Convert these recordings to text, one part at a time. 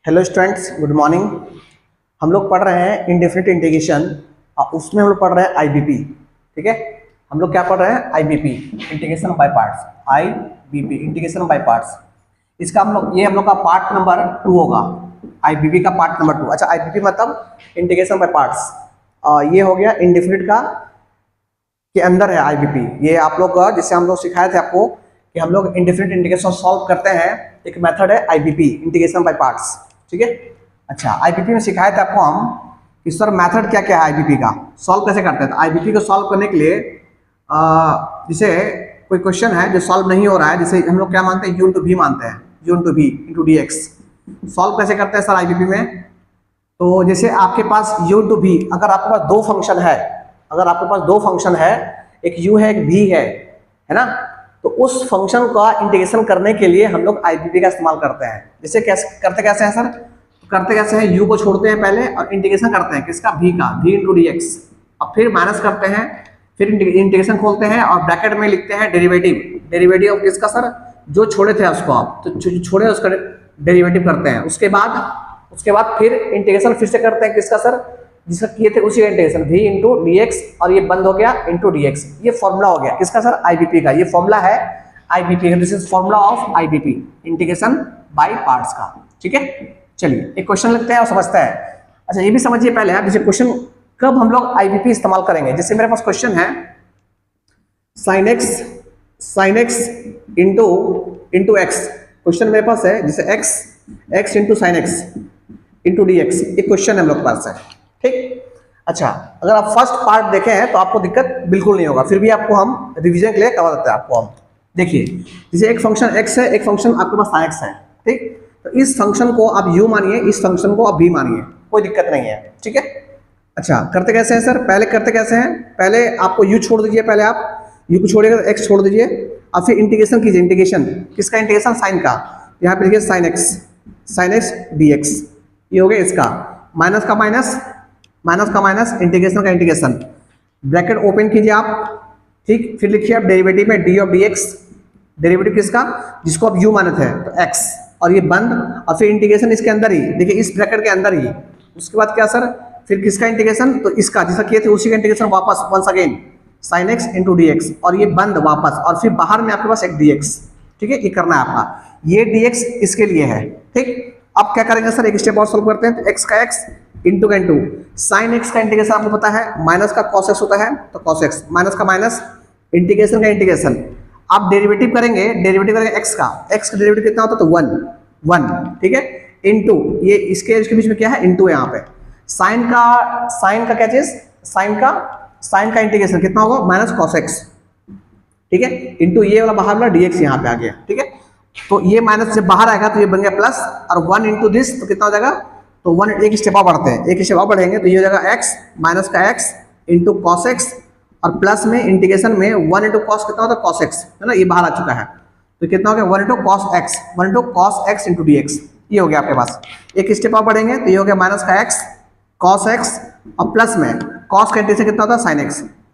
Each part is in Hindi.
Hello students, good morning. हम लोग पढ़ रहे हैं इंडेफिनिट इंटीग्रेशन और उसमें हम लोग पढ़ रहे हैं आईबीपी। ठीक है, हम लोग क्या पढ़ रहे हैं? IBP, integration by parts. IBP, integration by parts. इसका हम लोग का पार्ट नंबर 2 होगा। आईबीपी का पार्ट नंबर 2। अच्छा, आईबीपी मतलब इंटीग्रेशन बाय पार्ट्स। ये हो गया इंडेफिनिट का के अंदर है आईबीपी। ये आप लोग जिससे हम लोग सिखाए थे आपको कि हम लोग इंडेफिनिट इंटीग्रेशन सॉल्व करते हैं। एक मेथड है आईबीपी, इंटीग्रेशन बाय पार्ट्स। ठीक है। अच्छा, आईबीपी में सिखाए थे आपको हम कि सर मेथड क्या क्या है आईबीपी का, सॉल्व कैसे करते हैं। तो आईबीपी को सॉल्व करने के लिए जैसे कोई क्वेश्चन है जो सॉल्व नहीं हो रहा है, जैसे हम लोग क्या मानते हैं, यू इंटू वी मानते हैं, u into v into d x. Solve कैसे करते हैं सर आईबीपी में? तो जैसे आपके पास यू इंटू वी, अगर आपके पास दो फंक्शन है, अगर आपके पास दो फंक्शन है, एक यू है एक वी है ना, तो उस फंक्शन का इंटीग्रेशन करने के लिए हम लोग आईबीपी का इस्तेमाल करते हैं। जैसे कैसे हैं सर? तो करते कैसे हैं, यू को छोड़ते हैं पहले और इंटीग्रेशन करते हैं किसका? वी का, वी इंटू डी एक्स। अब फिर माइनस करते हैं, फिर इंटीग्रेशन खोलते हैं और ब्रैकेट में लिखते हैं डेरिवेटिव। डेरिवेटिव ऑफ किसका सर? जो छोड़े थे उसको आप, तो छोड़े उसका डेरिवेटिव करते हैं। उसके बाद फिर इंटीग्रेशन फिर से करते हैं किसका सर? जिसका किए थे उसी का integration, v into d x, और ये बंद हो गया इंटू डी एक्स। ये फॉर्मूला हो गया किसका सर? आईबीपी का। ये फॉर्मूला है IBP, this is formula of IBP, integration by parts का। ठीक है, चलिए एक क्वेश्चन लिखते हैं और समझते हैं। अच्छा, ये भी समझिए पहले आप, जैसे क्वेश्चन कब हम लोग आईबीपी इस्तेमाल करेंगे। जैसे मेरे पास क्वेश्चन है sign x into x. Question मेरे पास है जैसे x into sine x into d x. ये क्वेश्चन हम लोग पास है। ठीक। अच्छा, अगर आप फर्स्ट पार्ट देखे हैं तो आपको दिक्कत बिल्कुल नहीं होगा, फिर भी आपको हम रिवीजन के लिए करवा देते हैं आपको हम। देखिए, जैसे एक फंक्शन x है, एक फंक्शन आपके पास sin x है। ठीक, तो इस फंक्शन को आप u मानिए, इस फंक्शन को आप v मानिए, कोई दिक्कत नहीं है। ठीक है। अच्छा, करते कैसे हैं सर? पहले करते कैसे हैं? पहले आपको u छोड़ दीजिए, पहले आप u को छोड़िएगा तो x छोड़ दीजिए, और फिर इंटीग्रेशन कीजिए। इंटीग्रेशन किसका? इंटीग्रेशन साइन का। यहाँ पे लिखिए साइन एक्स dx। ये हो गया इसका, माइनस का माइनस, इंटीग्रेशन का इंटीग्रेशन। ब्रैकेट ओपन कीजिए आप। ठीक, फिर लिखिए आप डेरिवेटिव में D of D x. Derivative किसका? जिसको आप u माने थे, तो x, और ये बंद, और फिर इंटीग्रेशन इसके अंदर ही, देखिए इस ब्रैकेट के अंदर ही। उसके बाद क्या सर? फिर किसका इंटीग्रेशन? तो इसका, जिसका किए थे उसी का इंटीग्रेशन वापस, once again sine x into d x, और ये बंद वापस, और फिर बाहर में आपके पास एक डी एक्स। ठीक है, ये करना है आपका। ये डी एक्स इसके लिए है। ठीक, अब क्या करेंगे सर? एक स्टेप और सोल्व करते हैं। तो एक्स का एक्स, इंटू का इंटू, साइन एक्स का इंटीग्रेशन आपको पता है, माइनस का कॉस एक्स होता है, तो कॉस एक्स, माइनस का माइनस, इंटीग्रेशन का इंटीग्रेशन। आप डेरिवेटिव करेंगे एक्स का डेरिवेटिव कितना होता है? तो 1। ठीक है, इंटू ये इसके बीच में क्या है? इंटू यहाँ पे साइन का क्या चीज? साइन का इंटीग्रेशन कितना होगा? Minus cos x. ठीक है, इंटू ये वाला बाहर वाला डीएक्स यहाँ पे आ गया। ठीक है, तो ये माइनस से बाहर आएगा तो ये बन गया प्लस, और 1 इंटू दिस, तो कितना हो जाएगा? तो 1, एक स्टेप बढ़ते हैं, एक स्टेप बढ़ेंगे तो ये हो जाएगा x माइनस का x इंटू कॉस एक्स, और प्लस में इंटीग्रेशन में 1 इंटू कॉस कितना होता है? कॉस एक्स, है ना, ये बाहर आ चुका है। तो कितना हो गया? 1 into cos x into d x. ये हो गया आपके पास। एक स्टेप और बढ़ेंगे तो ये हो गया माइनस का x कॉस एक्स, और प्लस में कॉस का इंटीग्रेशन कितना होता है?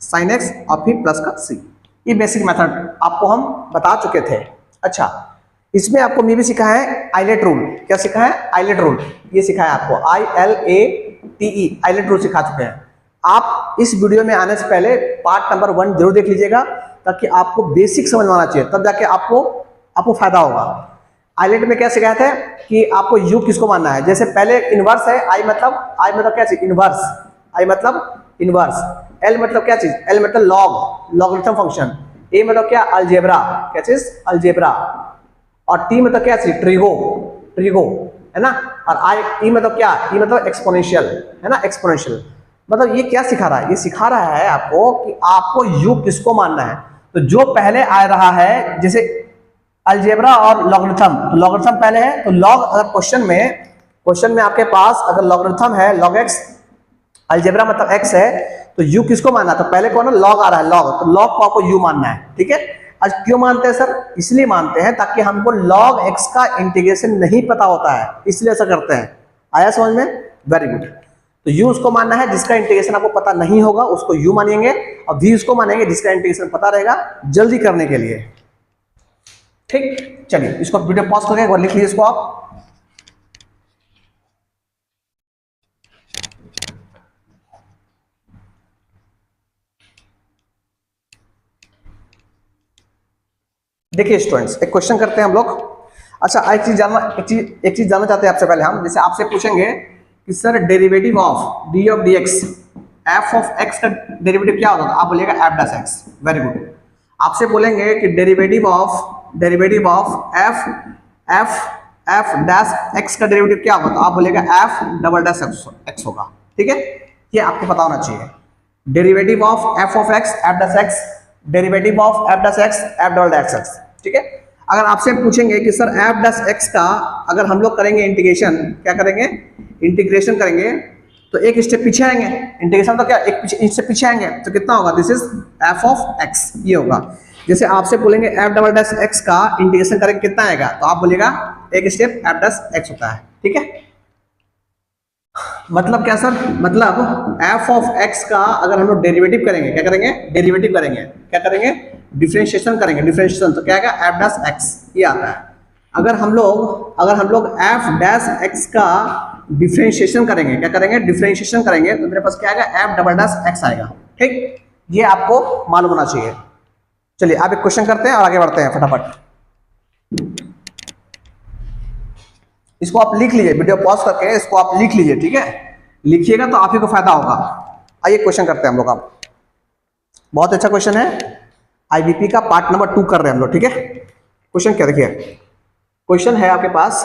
साइन एक्स, और फिर प्लस का c। ये बेसिक मेथड आपको हम बता चुके थे। अच्छा, इसमें आपको मैं भी सिखा है आइलेट रूल। क्या सिखा है? ILATE rule. ये सिखा है आपको ILATE, आइलेट रूल सिखा चुके हैं। आप इस वीडियो में आने से पहले पार्ट नंबर 1 जरूर देख लीजिएगा, ताकि आपको बेसिक समझ में आना चाहिए, तब जाके आपको फायदा होगा। आइलेट में क्या सिखाया था कि आपको यू किसको मानना है। जैसे पहले इनवर्स है, आई मतलब क्या चीज? इनवर्स। आई मतलब इनवर्स। एल मतलब क्या चीज? एल मतलब लॉगरिथम फंक्शन। ए मतलब क्या? अलजेब्रा। क्या चीज? अलजेब्रा। और टी मतलब क्या चीज? ट्रिगो, है ना। और ई मतलब क्या? ई मतलब एक्सपोनेंशियल, है ना, एक्सपोनेंशियल। मतलब ये क्या सिखा रहा है? ये सिखा रहा है आपको कि आपको यू किसको मानना है। तो जो पहले आ रहा है, जैसे अलजेब्रा और लॉगरिथम, तो लॉगरिथम पहले है, तो लॉग, अगर क्वेश्चन में आपके पास अगर लॉगरिथम है, लॉग एक्स, अलजेब्रा मतलब एक्स है, तो यू किसको मानना है? तो पहले कौन है? लॉग आ रहा है, लॉग, तो लॉग को आपको यू मानना है। ठीक है। आज क्यों मानते हैं सर? इसलिए मानते हैं ताकि हमको log x का इंटीग्रेशन नहीं पता होता है, इसलिए ऐसा करते हैं। आया समझ में? Very good. तो u उसको मानना है जिसका इंटीग्रेशन आपको पता नहीं होगा, उसको u मानेंगे, और v उसको मानेंगे जिसका इंटीग्रेशन पता रहेगा, जल्दी करने के लिए। ठीक, चलिए इसको वीडियो पॉज करके एक बार लिख लीजिए इसको आप। देखिए स्टूडेंट्स, एक क्वेश्चन करते हैं हम लोग। अच्छा, एक चीज जानना चाहते हैं आपसे पहले हम। जैसे आपसे पूछेंगे कि sir derivative of D of D x, F of x का डेरिवेटिव क्या होता है, आप बोलिएगा F dash x. Very good. आपसे बोलेंगे कि derivative of F F F dash x का डेरिवेटिव क्या होगा, तो आप बोलिएगा एफ डबल डैश एक्स होगा। ठीक है, ये आपको पता होना चाहिए। Derivative of x F dash x, derivative of F dash x F double dash x. ठीक है, अगर आपसे पूछेंगे कि सर एफ डैश एक्स का अगर हम लोग करेंगे इंटीग्रेशन, क्या करेंगे, इंटीग्रेशन करेंगे तो एक स्टेप पीछे आएंगे। इंटीग्रेशन तो क्या एक स्टेप पीछे आएंगे, तो कितना होगा, this is f of x, ये होगा। जैसे आपसे बोलेंगे एफ डबल डैश एक्स का इंटीग्रेशन करेंगे कितना आएगा, तो आप बोलिएगा एक स्टेप एफ डैश एक्स होता है। ठीक है, मतलब क्या सर, मतलब एफ ऑफ एक्स का अगर हम लोग डेरिवेटिव करेंगे, क्या करेंगे, डेरिवेटिव करेंगे, क्या करेंगे, डिफरेंशिएशन करेंगे, डिफरेंशिएशन तो क्या आएगा, एफ डैश एक्स, ये आता है। अगर हम लोग एफ डैश एक्स का डिफरेंशिएशन करेंगे, क्या करेंगे, डिफरेंशिएशन करेंगे, तो मेरे पास क्या आएगा, एफ डबल डैश एक्स आएगा। ठीक, ये आपको मालूम होना चाहिए। चलिए आप एक क्वेश्चन करते हैं और आगे बढ़ते हैं फटाफट। इसको आप लिख लीजिए, वीडियो पॉज करके इसको आप लिख लीजिए। ठीक है, लिखिएगा तो आप ही को फायदा होगा। आइए क्वेश्चन करते हैं हम लोग। अब बहुत अच्छा क्वेश्चन है, आईबीपी का पार्ट नंबर 2 कर रहे हैं हम लोग। ठीक है, क्वेश्चन क्या, देखिए क्वेश्चन है आपके पास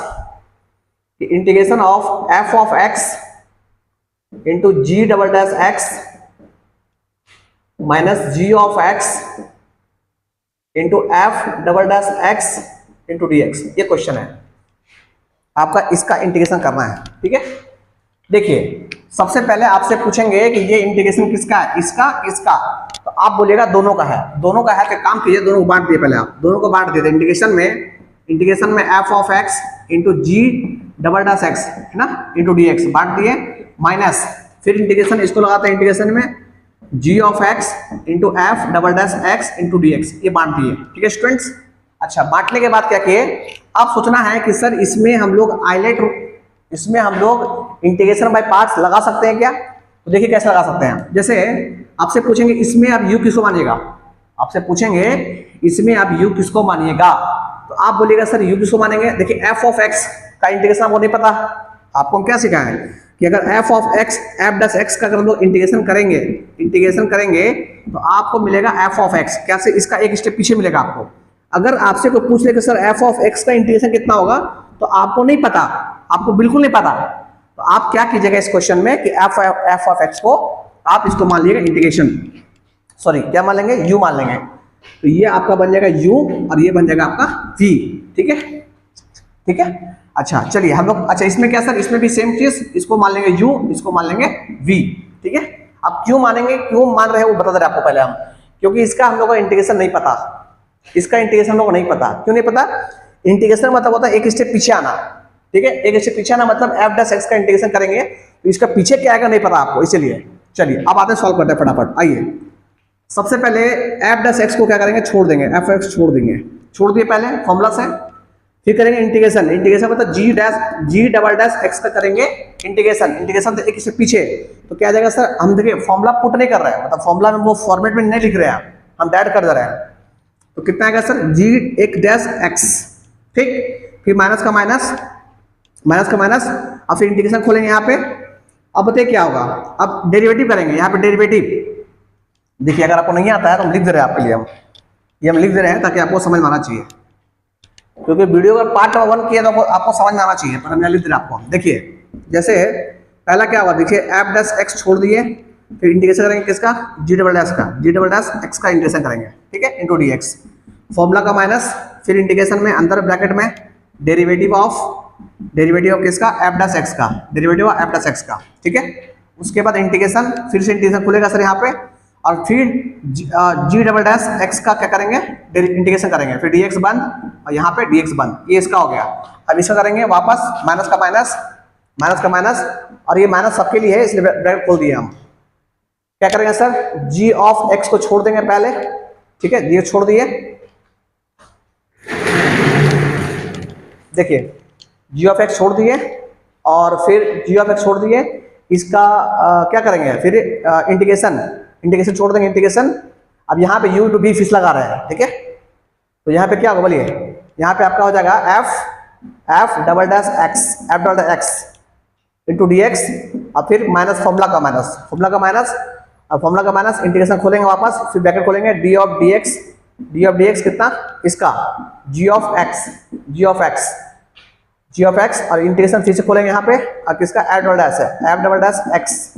कि integration of f of x into g double dash x minus g of x into f double dash x into d x, ये क्वेश्चन है आपका, इसका इंटीग्रेशन करना है। ठीक है, देखिए सबसे पहले आपसे पूछेंगे कि ये इंटीग्रेशन किसका है, इसका इसका, तो आप बोलिएगा दोनों का है। दोनों का है तो काम कीजिए, दोनों को बांट दिए, पहले आप दोनों को बांट दिए। इंटीग्रेशन में f of x into g double dash x है ना, इंटू डी एक्स बांट दिए, माइनस फिर इंटीग्रेशन इसको लगाते हैं, इंटीग्रेशन में g of x into f double dash x into d x, ये बांट दिए। ठीक है स्टूडेंट्स, अच्छा बांटने के बाद क्या किए, आप सोचना है कि सर इसमें हम लोग इंटीग्रेशन बाय पार्ट्स लगा सकते हैं क्या, तो देखिए कैसे लगा सकते हैं। जैसे आपसे पूछेंगे इसमें आप u किसको मानिएगा, आपसे पूछेंगे इसमें आप u किसको मानिएगा, तो आप बोलिएगा सर u किसको मानेंगे। देखिए एफ ऑफ एक्स का इंटीग्रेशन आपको नहीं पता, आपको क्या सिखाया है कि अगर F of x F dash x का अगर हम लोग इंटीग्रेशन करेंगे तो आपको मिलेगा एफ ऑफ एक्स, कैसे, इसका एक स्टेप पीछे मिलेगा आपको। अगर आपसे कोई पूछ ले कि सर एफ ऑफ एक्स का इंटीग्रेशन कितना होगा, तो आपको नहीं पता, आपको बिल्कुल नहीं पता, तो आप क्या कीजिएगा इस क्वेश्चन में कि एफ ऑफ एक्स को आप इसको मान लीजिएगा इंटीग्रेशन, सॉरी क्या मान लेंगे, यू मान लेंगे, तो ये आपका बन जाएगा यू और ये बन जाएगा आपका वी। ठीक है, ठीक है, अच्छा चलिए हम लोग, अच्छा इसमें क्या सर, इसमें भी सेम चीज, इसको मान लेंगे यू, इसको मान लेंगे वी। ठीक है, अब क्यों मानेंगे, क्यों मान रहे हैं वो बता दे रहे आपको पहले हम, क्योंकि इसका हम लोग को इंटीग्रेशन नहीं पता, इसका इंटीग्रेशन हम लोग को नहीं पता। क्यों नहीं पता, इंटीग्रेशन मतलब होता है एक स्टेप पीछे आना। ठीक है, एक स्टेप पीछे आना मतलब एफ डैश एक्स का इंटीग्रेशन करेंगे तो इसका पीछे क्या आएगा नहीं पता आपको, इसलिए चलिए अब आते हैं सॉल्व करते हैं फटाफट। आइए सबसे पहले एफ डैश एक्स को क्या करेंगे, छोड़ देंगे, एफ एक्स छोड़ दिए पहले फॉर्मूला से, फिर करेंगे इंटीग्रेशन मतलब जी डबल डैश एक्स का करेंगे इंटीग्रेशन तो एक स्टेप पीछे, तो क्या आ जाएगा सर, हम देखिए फॉर्मूला पुट नहीं कर रहे हैं, मतलब फॉर्मूला में वो फॉर्मेट में नहीं लिख रहे हैं, हम डायरेक्ट कर दे रहे हैं, तो कितना आएगा सर, जी एक डैश एक्स, ठीक, फिर माइनस का माइनस और फिर इंटीग्रेशन खोलेंगे यहाँ पे। अब बताइए क्या होगा, अब डेरिवेटिव करेंगे, यहाँ पे डेरिवेटिव देखिए, अगर आपको नहीं आता है तो हम लिख दे रहे हैं आपके लिए, हम लिख दे रहे हैं ताकि आपको समझ में आना चाहिए, क्योंकि वीडियो का पार्ट नंबर 1 किया तो आपको समझ में आना चाहिए, पर हम लिख दे रहे हैं आपको। देखिए जैसे पहला क्या होगा, देखिए एफ डैश एक्स छोड़ दिए, फिर इंटीग्रेशन करेंगे किसका, जी डबल डैश एक्स का इंटीग्रेशन करेंगे, ठीक है, इंटू डी एक्स, फॉर्मूला का माइनस, फिर इंटीग्रेशन में अंदर ब्रैकेट में डेरिवेटिव ऑफ किसका, एफ डैश एक्स का, derivative of F dash x का, ठीक है। उसके बाद इंटीग्रेशन, फिर से इंटीग्रेशन खुलेगा सर यहाँ पे, और फिर जी डबल डैश एक्स का क्या करेंगे, इंटीग्रेशन करेंगे, फिर डी एक्स बंद और यहाँ पे डी एक्स बंद, ये इसका हो गया। अब इसका करेंगे वापस माइनस का माइनस और ये माइनस सबके लिए है इसलिए ब्रैकेट खोल दिए हम। क्या करेंगे सर, जी ऑफ एक्स को छोड़ देंगे पहले, ठीक है, ये छोड़ दिए, देखिए जी ऑफ एक्स छोड़ दिए और फिर जी ऑफ एक्स छोड़ दिए, इसका क्या करेंगे, फिर इंटीग्रेशन छोड़ देंगे, इंटीग्रेशन। अब यहाँ पे यू टू बी फिश लगा रहे हैं, ठीक है, तो यहाँ पे क्या होगा बोलिए, यहाँ पे आपका हो जाएगा F double dash x into d x, और फिर माइनस फॉर्मूला का माइनस अब फॉर्मूला का माइनस, इंटीग्रेशन खोलेंगे वापस, फिर ब्रैकेट खोलेंगे, डी ऑफ डी एक्स कितना, इसका जी ऑफ एक्स और इंटीग्रेशन फिर से खोलेंगे यहाँ पे, और किसका F double dash x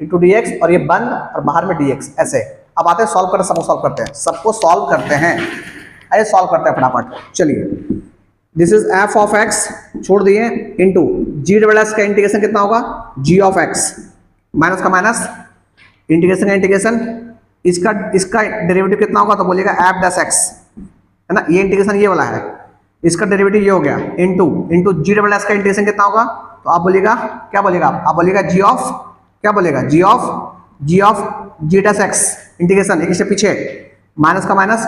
into d x, और ये बंद और बाहर में डी एक्स। ऐसे अब आते हैं सॉल्व करते, सबको सॉल्व करते हैं। आइए सॉल्व करते हैं फटाफट। चलिए, this is f of x छोड़ दिए इंटू जी डबल एक्स का इंटीग्रेशन कितना होगा, जी ऑफ एक्स माइनस का माइनस, इंटीग्रेशन इसका डेरिवेटिव कितना होगा, तो बोलिएगा एफ डैश एक्स, है ना, ये इंटीग्रेशन ये वाला है, इसका डेरिवेटिव ये हो गया, इंटू जी डबल एक्स का इंटीग्रेशन कितना होगा, तो आप बोलिएगा क्या बोलिएगा, आप बोलिएगा g of g dash x integration, एक स्टेप पीछे, माइनस का माइनस,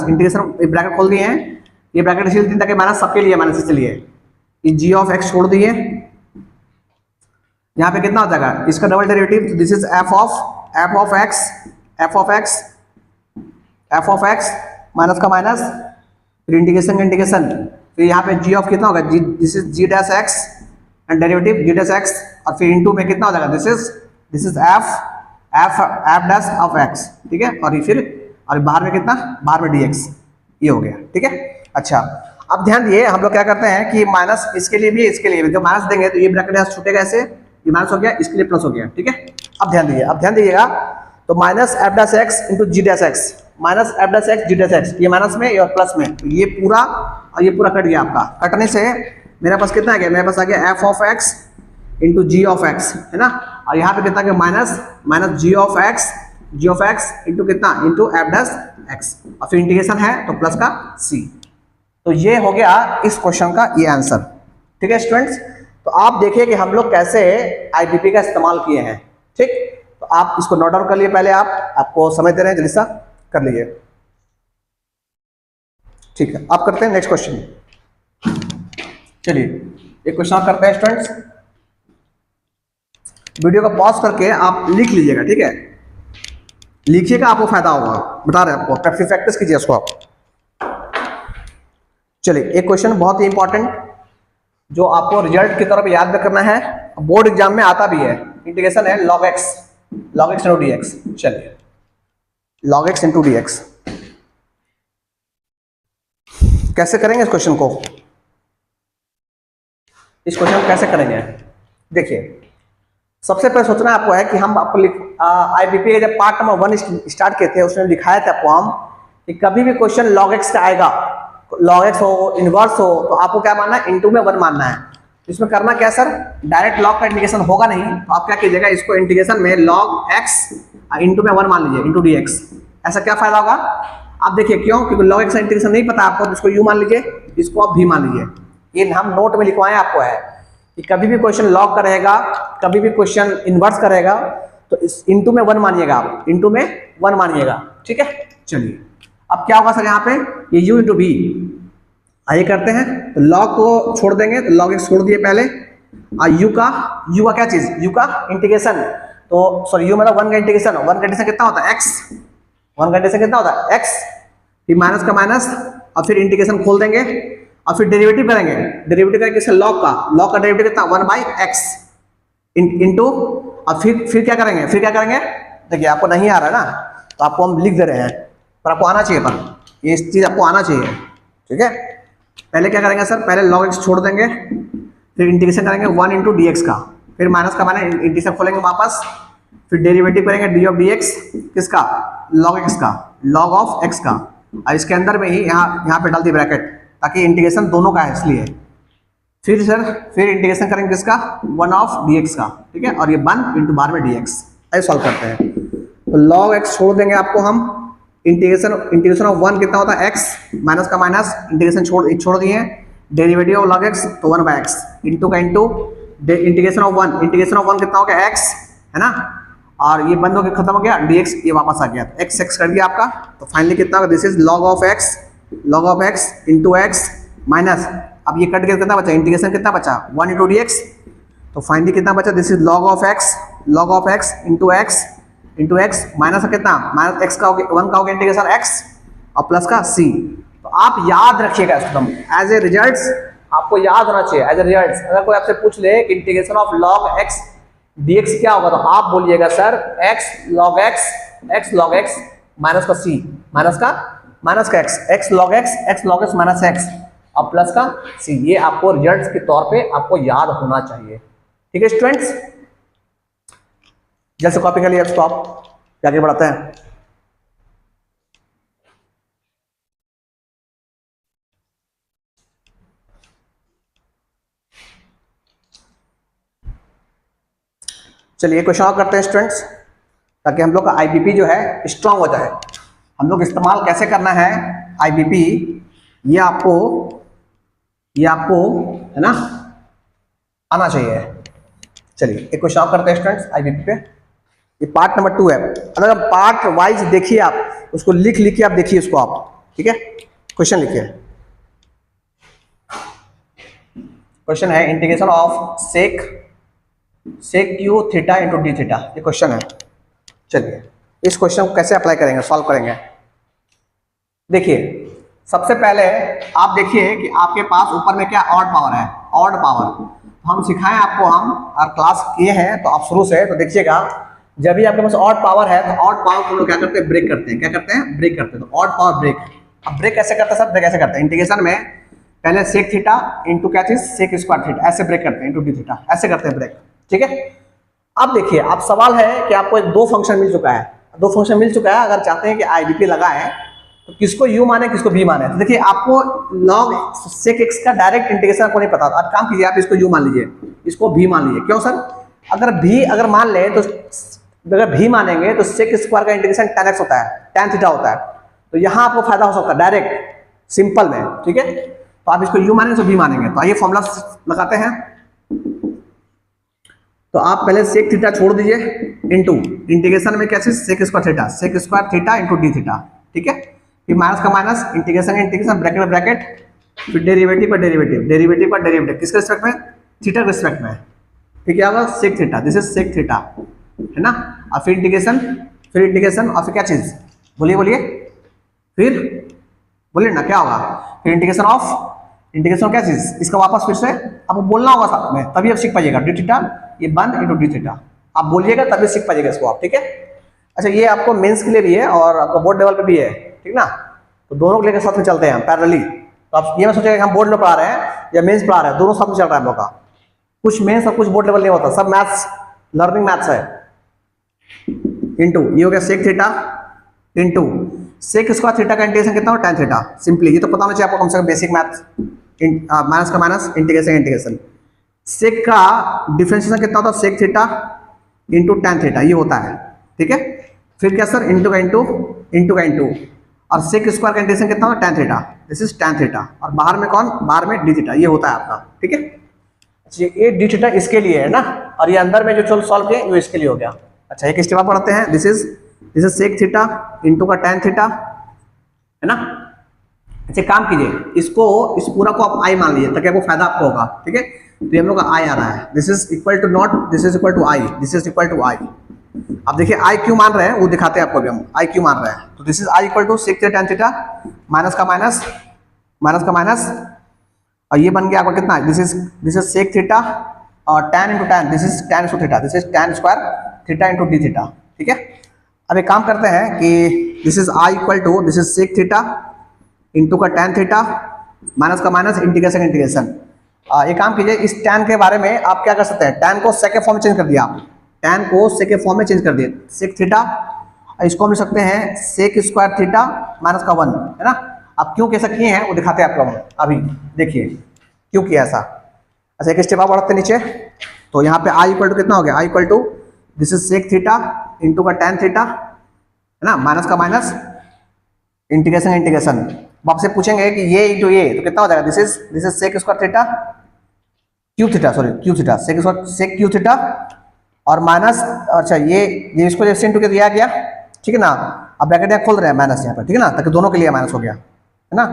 इंटीग्रेशन ब्रैकेट खोल दिए हैं, ये ब्रैकेट इसलिए ताकि माइनस सबके लिए माइनस, इसलिए ये जी ऑफ एक्स छोड़ दिए, यहाँ पे कितना हो जाएगा, इसका double derivative, this is f of x minus का माइनस, फिर इंटीग्रेशन, फिर यहाँ पे जी ऑफ कितना होगा, this is g dash x and derivative g dash x, और फिर इनटू में कितना हो जाएगा, this is f dash of x, ठीक है, और ये फिर और बाहर में कितना, बाहर में डी एक्स, ये हो गया, ठीक है। अच्छा, अब ध्यान दिए, हम लोग क्या करते हैं कि माइनस इसके लिए भी जो माइनस देंगे तो ये ब्रैकेट यहाँ छूटेगा, ऐसे ये माइनस हो गया, इसके लिए प्लस हो गया, ठीक है। अब ध्यान दीजिएगा, तो minus f dash x into g dash x, minus f dash x g dash x, ये माइनस में और प्लस में, तो ये पूरा और ये पूरा कट गया आपका, कटने से मेरे पास कितना आ गया, मेरे पास आ गया f of x into g of x, है ना, और यहाँ पे कितना आ गया minus g of x into कितना, इंटू एफ डैश एक्स, और फिर इंटीग्रेशन है तो प्लस का सी। तो ये हो गया इस क्वेश्चन का ये आंसर, ठीक है स्टूडेंट्स। तो आप देखिए कि हम लोग कैसे आईबीपी का इस्तेमाल किए हैं, ठीक। तो आप इसको नोट डाउन कर लिए, पहले आपको समझ दे रहे हैं, जल्दी सा कर लीजिए, ठीक है। आप करते हैं नेक्स्ट क्वेश्चन। चलिए एक क्वेश्चन आप करते हैं स्टूडेंट्स, वीडियो को पॉज करके आप लिख लीजिएगा, ठीक है, लिखिएगा, आपको फायदा होगा, बता रहे हैं आपको, प्रैक्टिस कीजिए इसको आप। चलिए एक क्वेश्चन बहुत ही इंपॉर्टेंट, जो आपको रिजल्ट की तरफ याद करना है, बोर्ड एग्जाम में आता भी है, इंटीग्रेशन है log x इंटू dx। चलिए log x इंटू dx कैसे करेंगे इस क्वेश्चन को, कैसे करेंगे, देखिए सबसे पहले सोचना आपको है कि हम आपको आईबीपी के जब पार्ट नंबर 1 स्टार्ट किए थे, उसमें दिखाया था आपको हम कि कभी भी क्वेश्चन log x का आएगा, log x हो इनवर्स हो, तो आपको क्या मानना है, इंटू में 1 मानना है। इसमें करना क्या सर, डायरेक्ट log का इंटीग्रेशन होगा नहीं, तो आप क्या कीजिएगा, इसको इंटीग्रेशन में log x इंटू में 1 मान लीजिए इंटू dx। ऐसा क्या फायदा होगा, आप देखिए क्यों, क्योंकि log x का इंटीग्रेशन नहीं पता आपको, तो इसको u मान लीजिए, इसको आप v मान लीजिए। ये हम नोट में लिखवाएं आपको है कि कभी भी क्वेश्चन log का रहेगा, कभी भी क्वेश्चन इनवर्स का रहेगा, तो इस इंटू में 1 मानिएगा, आप इंटू में 1 मानिएगा, ठीक है। चलिए अब क्या होगा सर, यहाँ पे ये u इंटू v, आइए करते हैं। तो log को छोड़ देंगे, तो log x छोड़ दिए पहले, और u का क्या चीज, u का इंटीग्रेशन, तो सॉरी u मतलब 1 का इंटीग्रेशन कितना होता है x, 1 का इंटीग्रेशन कितना होता है x, फिर माइनस का माइनस, और फिर इंटीग्रेशन खोल देंगे, और फिर डेरिवेटिव करेंगे, डेरिवेटिव करेंगे किसका, log का डेरिवेटिव कितना 1 बाई x इंटू, और फिर क्या करेंगे, देखिए आपको नहीं आ रहा है ना, तो आपको हम लिख दे रहे हैं, पर आपको आना चाहिए, पर ये चीज आपको आना चाहिए, ठीक है। पहले क्या करेंगे सर, पहले log x छोड़ देंगे, फिर इंटीग्रेशन करेंगे 1 इंटू डी एक्स का, फिर माइनस का माइनस, इंटीग्रेशन खोलेंगे वापस, फिर डेरिवेटिव करेंगे डी ऑफ डी एक्स, किसका, log x का, log ऑफ x का, और इसके अंदर में ही यहाँ पे डाल दी ब्रैकेट, ताकि इंटीग्रेशन दोनों का है इसलिए। फिर इंटीग्रेशन करेंगे किसका, 1 ऑफ डी एक्स का, ठीक है, और ये 1 इंटू बार में डी एक्स। ऐसे सॉल्व करते हैं, तो log x छोड़ देंगे आपको हम, इंटीग्रेशन ऑफ 1 कितना होता है x, माइनस का माइनस, इंटीग्रेशन छोड़ दिए, डेरिवेटिव ऑफ log x तो 1 बाय x, इंटू का इंटू, इंटीग्रेशन ऑफ 1 कितना हो गया x, है ना, और ये बंद होकर खत्म हो गया, dx ये वापस आ गया, तो x कर दिया आपका, तो फाइनली कितना होगा, this is log of x into x minus, अब ये कट गया, कितना बचा, इंटीग्रेशन कितना बचा 1 इंटू dx, तो फाइनली कितना बचा, this is log of x into x minus कितना, माइनस x का 1 का हो गया इंटीग्रेशन x, और प्लस का c। तो आप याद रखिएगा एकदम एज ए रिजल्ट्स, आपको याद होना चाहिए एज ए रिजल्ट्स। अगर कोई आपसे पूछ ले कि integration of log x dx क्या होगा, तो आप बोलिएगा sir x log x minus का c, माइनस का x log x minus x और प्लस का c। ये आपको रिजल्ट्स के तौर पे आपको याद होना चाहिए। ठीक है स्टूडेंट्स, जल्द से कॉपी कर लिया इसको, आप जाके बढ़ाते हैं। चलिए क्वेश्चन और करते हैं स्टूडेंट्स, ताकि हम लोग का आईबीपी जो है स्ट्रांग हो जाए। हम लोग इस्तेमाल कैसे करना है आईबीपी, ये आपको है ना आना चाहिए। चलिए एक क्वेश्चन और करते हैं स्टूडेंट्स आईबीपी पे। ये पार्ट नंबर 2 है। अगर आप पार्ट वाइज देखिए, आप उसको लिख के आप देखिए उसको आप, ठीक है। क्वेश्चन लिखिए, क्वेश्चन है integration of sec cube theta into d theta, ये क्वेश्चन है। चलिए इस क्वेश्चन को कैसे अप्लाई करेंगे, सॉल्व करेंगे। देखिए सबसे पहले आप देखिए कि आपके पास ऊपर में क्या ऑड पावर है, ऑड पावर हम सिखाएं आपको, हम और क्लास किए हैं तो आप शुरू से तो देखिएगा। जब भी आपके पास ऑड पावर है तो ऑड पावर को लोग क्या करते हैं, ब्रेक करते हैं। क्या करते हैं, ब्रेक करते हैं। तो ऑड पावर ब्रेक, अब ब्रेक कैसे करते हैं सर, ब्रेक कैसे करते हैं इंटीग्रेशन में, पहले सेक थीटा इंटू क्या चीज सेक स्क्वायर थीटा, ऐसे ब्रेक करते हैं इंटू डी थीटा, ऐसे करते हैं ब्रेक। ठीक है, अब देखिए अब सवाल है कि आपको दो फंक्शन मिल चुका है, अगर चाहते हैं कि आईबीपी लगाएं तो किसको u माने किसको v माने। तो देखिए आपको log sec x का डायरेक्ट इंटीग्रेशन आपको नहीं पता, आप काम कीजिए, आप इसको u मान लीजिए, इसको v मान लीजिए। क्यों सर, अगर मान ले तो अगर v मानेंगे तो sec स्क्वायर का इंटीग्रेशन tan x होता है, tan थीटा होता है, तो यहाँ आपको फायदा हो सकता है डायरेक्ट सिंपल में। ठीक है, तो आप इसको u मानेंगे तो v मानेंगे। तो आइए फॉर्मूला लगाते हैं। तो आप पहले सेक थीटा छोड़ दीजिए इंटू इंटीग्रेशन में क्या चीज sec square theta into d theta. ठीक है, फिर माइनस का माइनस, इंटीग्रेशन ब्रैकेट में ब्रैकेट, फिर डेरिवेटिव पर डेरिवेटिव किसके रिस्पेक्ट में, थीटा रिस्पेक्ट में। फिर क्या होगा sec theta, this is sec theta, है ना। और फिर इंटीग्रेशन और फिर क्या चीज, बोलिए फिर बोलिए ना क्या होगा, फिर इंटीग्रेशन क्या चीज, इसका वापस फिर से आपको बोलना होगा साथ में, तभी आप सीख पाइएगा। डी थीटा ये 1 इंटू डी थीटा, आप बोलिएगा तभी सीख पाइएगा इसको आप। ठीक है, अच्छा ये आपको मेंस के लिए भी है और आपको बोर्ड लेवल पे भी है, ठीक ना। तो दोनों को लेकर साथ में चलते हैं पैरेलली। तो आप ये मत सोचिएगा कि हम बोर्ड में पढ़ा रहे हैं या मेंस पढ़ा रहे हैं, दोनों साथ में चल रहा है हम लोग का। कुछ मेंस और कुछ बोर्ड लेवल नहीं होता, सब मैथ्स लर्निंग मैथ्स है। इंटू ये हो गया sec theta into sec square theta का इंटीग्रेशन कितना हो, tan थीटा। सिंपली ये तो पता होना चाहिए आपको कम से कम बेसिक मैथ, माइनस का माइनस इंटीग्रेशन। सेक का डिफरेंशिएशन कितना होता है, sec theta into tan theta, ये होता है। ठीक है, फिर क्या सर इंटू का इंटू और सेक स्क्वायर का इंटीग्रेशन कितना होगा, tan theta, this is tan theta. और बाहर में कौन, बाहर में डी थीटा, ये होता है आपका। ठीक है, अच्छा ये डी थीटा इसके लिए है ना, और ये अंदर में जो सॉल्व किए वो इसके लिए हो गया। अच्छा एक स्टेप पढ़ते हैं, this is sec theta into का tan थीटा, है ना। अच्छा काम कीजिए, इस पूरा को आप आई मान लीजिए ताकि आपको फायदा आपको होगा। ठीक है, तो ये हम लोग का आई आ रहा है, this is equal to naught, this is equal to I, this is equal to I. अब देखिए आई क्यों मान रहे हैं वो दिखाते हैं आपको, अभी हम आई क्यों मान रहे हैं। तो this is I equal to sec theta tan theta, minus का माइनस और ये बन गया आपका कितना, दिस इज सेक थीटा और tan into tan, this is tan into theta, this is tan square theta into d theta. ठीक है, अब एक काम करते हैं कि this is I equal to this is sec theta into का tan थीटा माइनस का माइनस इंटीग्रेशन। एक काम कीजिए, इस tan के बारे में आप क्या कर सकते हैं, tan को सेक के फॉर्म में चेंज कर दिया, आप tan को सेक के फॉर्म में चेंज कर दिए, सेक थीटा, इसको हम लिख सकते हैं सेक स्क्वायर थीटा माइनस का 1, है ना। आप क्यों कैसा किए हैं वो दिखाते हैं आपको, अभी देखिए क्यों किया ऐसा। अच्छा एक स्टेप आप बढ़ते नीचे, तो यहाँ पे आई इक्वल टू कितना हो गया, I equal to this is sec theta into का tan थीटा, है ना, माइनस का माइनस इंटीग्रेशन। आपसे पूछेंगे कि ये इंटू ये तो कितना हो जाएगा, this is sec square theta cube theta, sec cube theta और माइनस, अच्छा ये इसको जैसे इंटू के दिया गया, ठीक है ना। अब ब्रैकेट यहाँ खोल रहे हैं माइनस यहाँ पर, ठीक है ना, ताकि दोनों के लिए माइनस हो गया, है ना।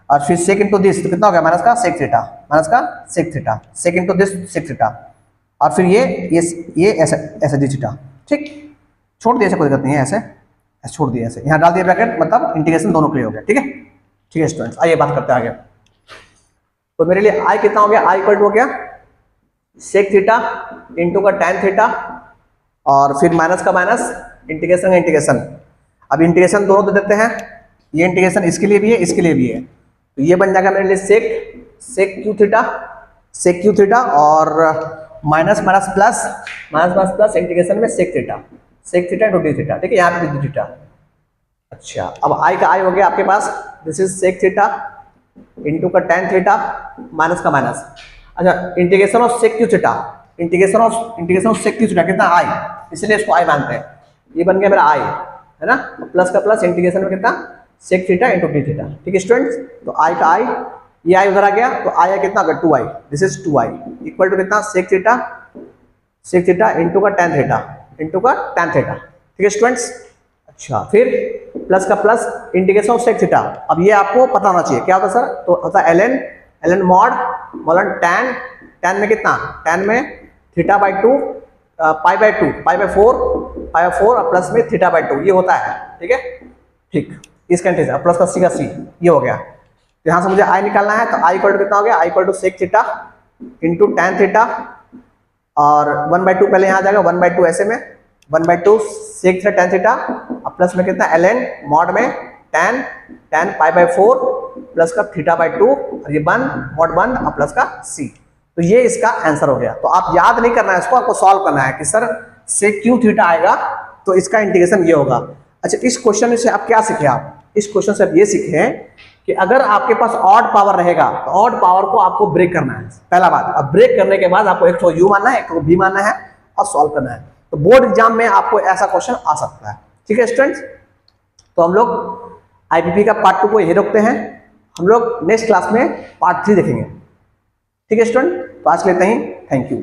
और फिर सेक इंटू दिस तो कितना हो गया, माइनस का sec theta, sec into this sec theta, और फिर ये ऐसे डी थीटा। ठीक, छोड़ दिए, ऐसे कोई दिक्कत नहीं है ऐसे, छोड़ दिया ऐसे, यहाँ डाल दिया ब्रैकेट, मतलब इंटीग्रेशन दोनों क्लियर हो गया। ठीक है, ठीक है स्टूडेंट्स, आइए बात करते हैं आगे। तो मेरे लिए आई कितना हो गया, आई इक्वल टू हो गया सेक थीटा इंटू का टैन थीटा, और फिर माइनस का माइनस, इंटीग्रेशन का इंटीग्रेशन। अब इंटीग्रेशन दोनों दे देते हैं, ये इंटीग्रेशन इसके लिए भी है, इसके लिए भी है, तो ये बन जाएगा मेरे लिए सेक क्यू थीटा और माइनस माइनस प्लस इंटीग्रेशन में sec theta into d theta. ठीक है, यहाँ पे डी थीटा। अच्छा, अब आई का आई हो गया आपके पास, this is sec theta into का टैन थीटा माइनस का माइनस। अच्छा, integration of sec cube theta, integration of sec cube theta कितना, आई, इसलिए इसको आई मानते हैं। ये बन गया मेरा आई, है ना, प्लस का प्लस, इंटीग्रेशन में कितना, sec theta into d theta. ठीक है स्टूडेंट्स, तो आई का आई, ये आई उधर आ गया, तो आई है कितना, 2i, this is 2i equal to कितना, सेक थीटा इंटू का टैन थीटा। ठीक है स्टूडेंट्स। अच्छा, फिर प्लस का plus, integration of sec theta. अब ये आपको पता होना चाहिए क्या होता है सर, तो होता है ln मॉड टैन में कितना, टैन में थीटा बाई 2 पाई बाई 4 और प्लस में थीटा बाई 2, ये होता है। ठीक है, ठीक, इसका इंटीग्रेशन प्लस का सी, ये हो गया। तो यहाँ से मुझे आई निकालना है, तो आई इक्वल टू कितना हो गया, I equal to sec theta into tan theta, और 1/2 पहले यहाँ आ जाएगा, 1/2 ऐसे में, 1/2 सेक थीटा टैन थीटा, और प्लस में कितना, ln मॉड में टैन पाई बाई 4 प्लस का थीटा बाई 2, और ये मॉड बंद और प्लस का सी। तो ये इसका आंसर हो गया। तो आप याद नहीं करना है इसको, आपको सॉल्व करना है कि सर सेक क्यू थीटा आएगा तो इसका इंटीग्रेशन ये होगा। अच्छा, इस क्वेश्चन से आप क्या सीखे, आप इस क्वेश्चन से आप ये सीखे कि अगर आपके पास ऑड पावर रहेगा तो ऑड पावर को आपको ब्रेक करना है, पहला बात। अब ब्रेक करने के बाद आपको एक तो यू मानना है, एक तो बी मानना है और सॉल्व करना है। तो बोर्ड एग्जाम में आपको ऐसा क्वेश्चन आ सकता है। ठीक है स्टूडेंट्स, तो हम लोग आईपीपी का पार्ट 2 को यही रोकते हैं, हम लोग नेक्स्ट क्लास में पार्ट 3 देखेंगे। ठीक है स्टूडेंट, तो आज के लिए इतना ही, थैंक यू।